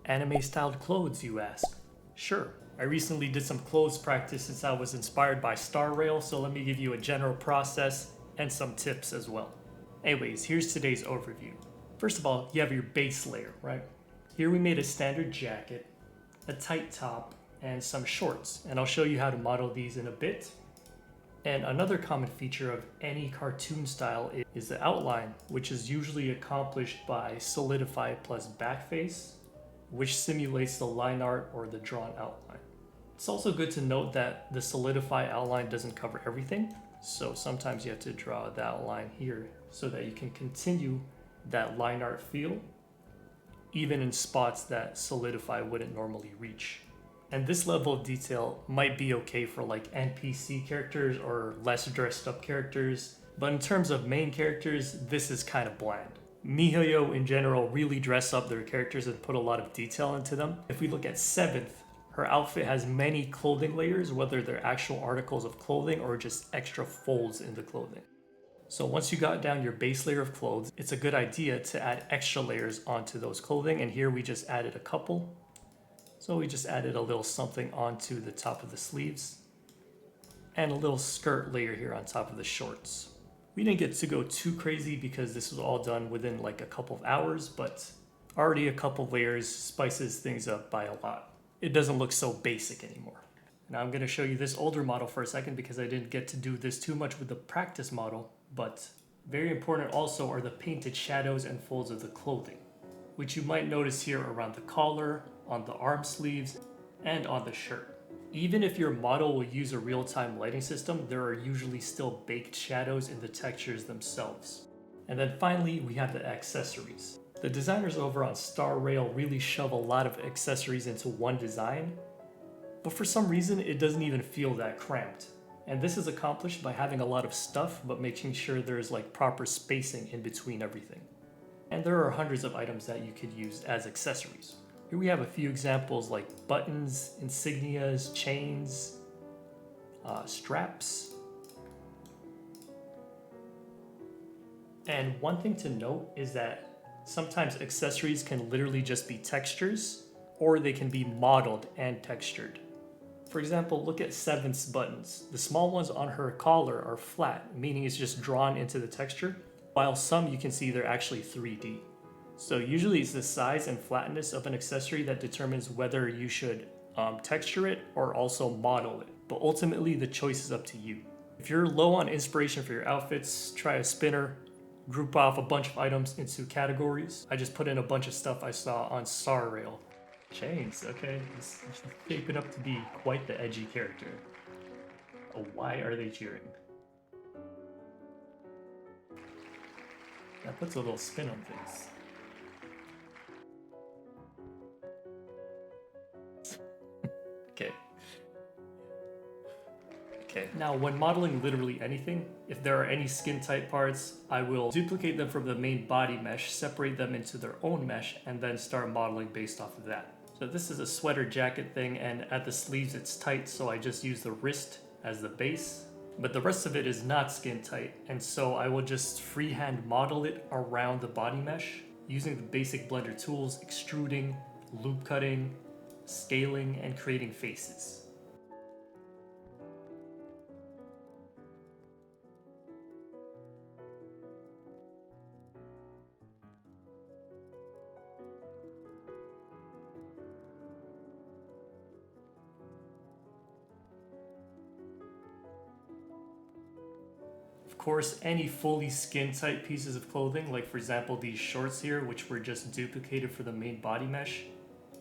Anime styled clothes, you ask? Sure. I recently did some clothes practice since I was inspired by Star Rail, so let me give you a general process and some tips as well. Anyways, here's today's overview. First of all, you have your base layer, right? Here we made a standard jacket, a tight top, and some shorts, and I'll show you how to model these in a bit. And another common feature of any cartoon style is the outline, which is usually accomplished by solidify plus backface, which simulates the line art or the drawn outline. It's also good to note that the solidify outline doesn't cover everything, so sometimes you have to draw the outline here so that you can continue that line art feel, even in spots that solidify wouldn't normally reach. And this level of detail might be okay for like NPC characters or less dressed up characters, but in terms of main characters, this is kind of bland. Mihoyo in general really dress up their characters and put a lot of detail into them. If we look at 7th, her outfit has many clothing layers, whether they're actual articles of clothing or just extra folds in the clothing. So once you got down your base layer of clothes, it's a good idea to add extra layers onto those clothing, and here we just added a couple. So we just added a little something onto the top of the sleeves and a little skirt layer here on top of the shorts. We didn't get to go too crazy because this was all done within like a couple of hours, but already a couple layers spices things up by a lot. It doesn't look so basic anymore. Now I'm going to show you this older model for a second because I didn't get to do this too much with the practice model, but very important also are the painted shadows and folds of the clothing, which you might notice here around the collar, on the arm sleeves, and on the shirt. Even if your model will use a real-time lighting system, there are usually still baked shadows in the textures themselves. And then finally, we have the accessories. The designers over on Star Rail really shove a lot of accessories into one design, but for some reason, it doesn't even feel that cramped. And this is accomplished by having a lot of stuff, but making sure there's like proper spacing in between everything. And there are hundreds of items that you could use as accessories. Here we have a few examples like buttons, insignias, chains, straps. And one thing to note is that sometimes accessories can literally just be textures, or they can be modeled and textured. For example, look at 7th's buttons. The small ones on her collar are flat, meaning it's just drawn into the texture, while some you can see they're actually 3D. So usually it's the size and flatness of an accessory that determines whether you should texture it or also model it. But ultimately the choice is up to you. If you're low on inspiration for your outfits, try a spinner, group off a bunch of items into categories. I just put in a bunch of stuff I saw on Star Rail. Chains, okay, this is shaping up to be quite the edgy character. Oh, why are they cheering? That puts a little spin on things. Okay, now when modeling literally anything, if there are any skin tight parts, I will duplicate them from the main body mesh, separate them into their own mesh, and then start modeling based off of that. So this is a sweater jacket thing, and at the sleeves it's tight, so I just use the wrist as the base. But the rest of it is not skin tight, and so I will just freehand model it around the body mesh, using the basic Blender tools, extruding, loop cutting, scaling, and creating faces. Of course, any fully skin-tight pieces of clothing, like for example these shorts here, which were just duplicated for the main body mesh,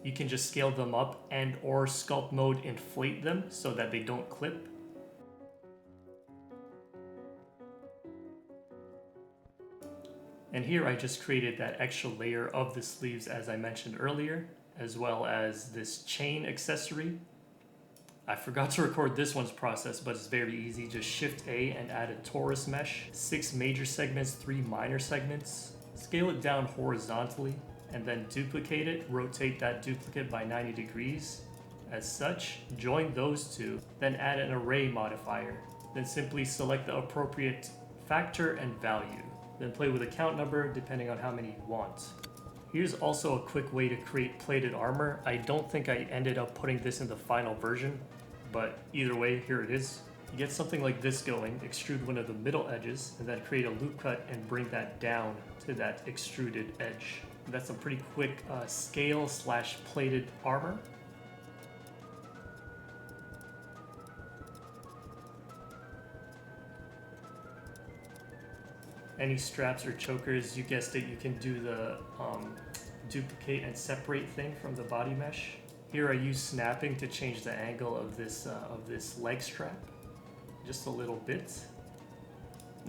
you can just scale them up and or sculpt mode inflate them so that they don't clip. And here I just created that extra layer of the sleeves as I mentioned earlier, as well as this chain accessory. I forgot to record this one's process, but it's very easy. Just Shift A and add a torus mesh, 6 major segments, 3 minor segments. Scale it down horizontally, and then duplicate it, rotate that duplicate by 90 degrees. As such, join those two, then add an array modifier. Then simply select the appropriate factor and value. Then play with a count number depending on how many you want. Here's also a quick way to create plated armor. I don't think I ended up putting this in the final version, but either way, here it is. You get something like this going, extrude one of the middle edges, and then create a loop cut and bring that down to that extruded edge. And that's some pretty quick scale slash plated armor. Any straps or chokers, you guessed it, you can do the duplicate and separate thing from the body mesh. Here I use snapping to change the angle of this leg strap, just a little bit.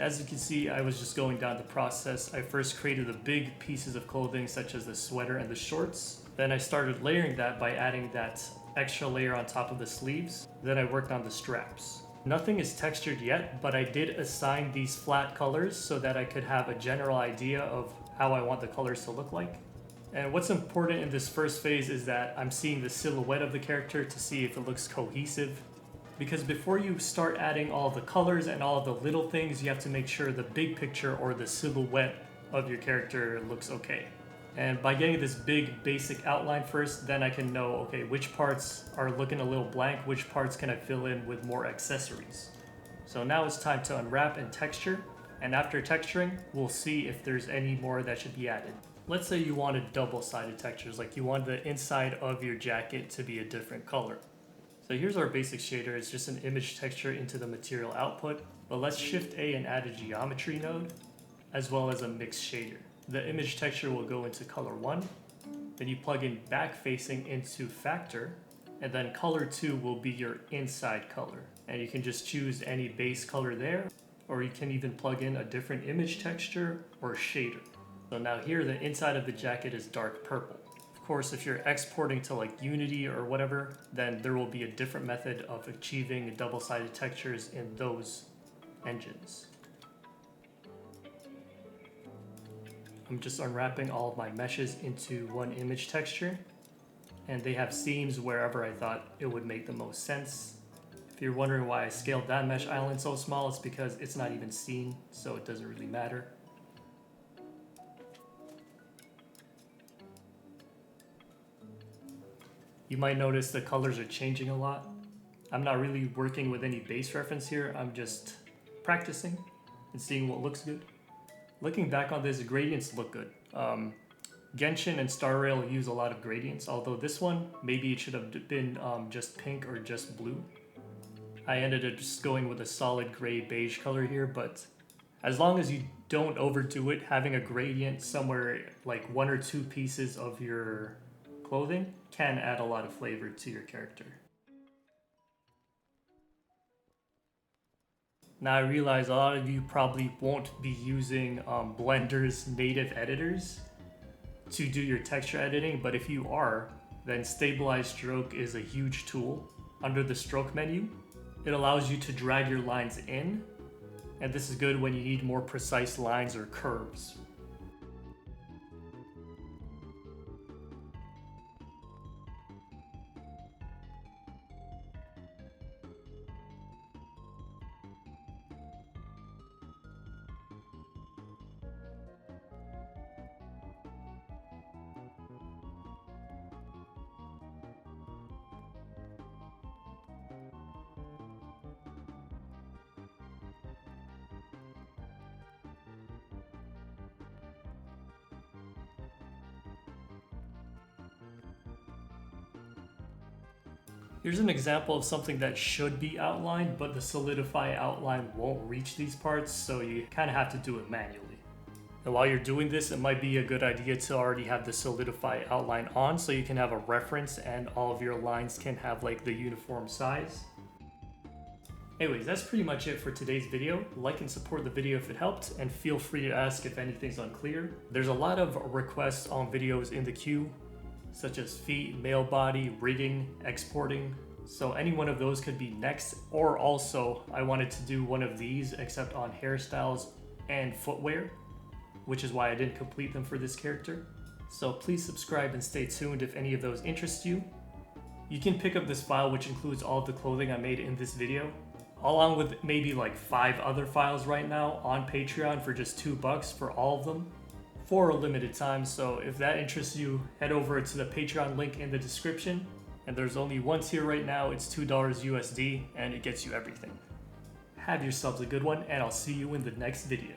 As you can see, I was just going down the process. I first created the big pieces of clothing such as the sweater and the shorts. Then I started layering that by adding that extra layer on top of the sleeves. Then I worked on the straps. Nothing is textured yet, but I did assign these flat colors so that I could have a general idea of how I want the colors to look like. And what's important in this first phase is that I'm seeing the silhouette of the character to see if it looks cohesive. Because before you start adding all the colors and all the little things, you have to make sure the big picture or the silhouette of your character looks okay. And by getting this big basic outline first, then I can know, okay, which parts are looking a little blank, which parts can I fill in with more accessories. So now it's time to unwrap and texture, and after texturing, we'll see if there's any more that should be added. Let's say you wanted double-sided textures, like you want the inside of your jacket to be a different color. So here's our basic shader. It's just an image texture into the material output, but let's Shift A and add a geometry node, as well as a mix shader. The image texture will go into color 1, then you plug in back facing into factor, and then color 2 will be your inside color. And you can just choose any base color there, or you can even plug in a different image texture or shader. So now here the inside of the jacket is dark purple. Of course, if you're exporting to like Unity or whatever, then there will be a different method of achieving double-sided textures in those engines. I'm just unwrapping all of my meshes into one image texture, and they have seams wherever I thought it would make the most sense. If you're wondering why I scaled that mesh island so small, it's because it's not even seen, so it doesn't really matter. You might notice the colors are changing a lot. I'm not really working with any base reference here, I'm just practicing and seeing what looks good. Looking back on this, gradients look good. Genshin and Star Rail use a lot of gradients, although this one, maybe it should have been just pink or just blue. I ended up just going with a solid gray beige color here, but as long as you don't overdo it, having a gradient somewhere like 1 or 2 pieces of your clothing can add a lot of flavor to your character. Now I realize a lot of you probably won't be using Blender's native editors to do your texture editing, but if you are, then Stabilize Stroke is a huge tool. Under the stroke menu, it allows you to drag your lines in, and this is good when you need more precise lines or curves. Here's an example of something that should be outlined, but the solidify outline won't reach these parts, so you kind of have to do it manually. And while you're doing this, it might be a good idea to already have the solidify outline on so you can have a reference and all of your lines can have like the uniform size. Anyways, that's pretty much it for today's video. Like and support the video if it helped, and feel free to ask if anything's unclear. There's a lot of requests on videos in the queue, such as feet, male body, rigging, exporting. So any one of those could be next, or also I wanted to do one of these except on hairstyles and footwear, which is why I didn't complete them for this character. So please subscribe and stay tuned if any of those interest you. You can pick up this file, which includes all of the clothing I made in this video, along with maybe like 5 other files right now on Patreon for just $2 for all of them. for a limited time, so if that interests you, head over to the Patreon link in the description. And there's only one tier right now, it's $2 USD, and it gets you everything. Have yourselves a good one, and I'll see you in the next video.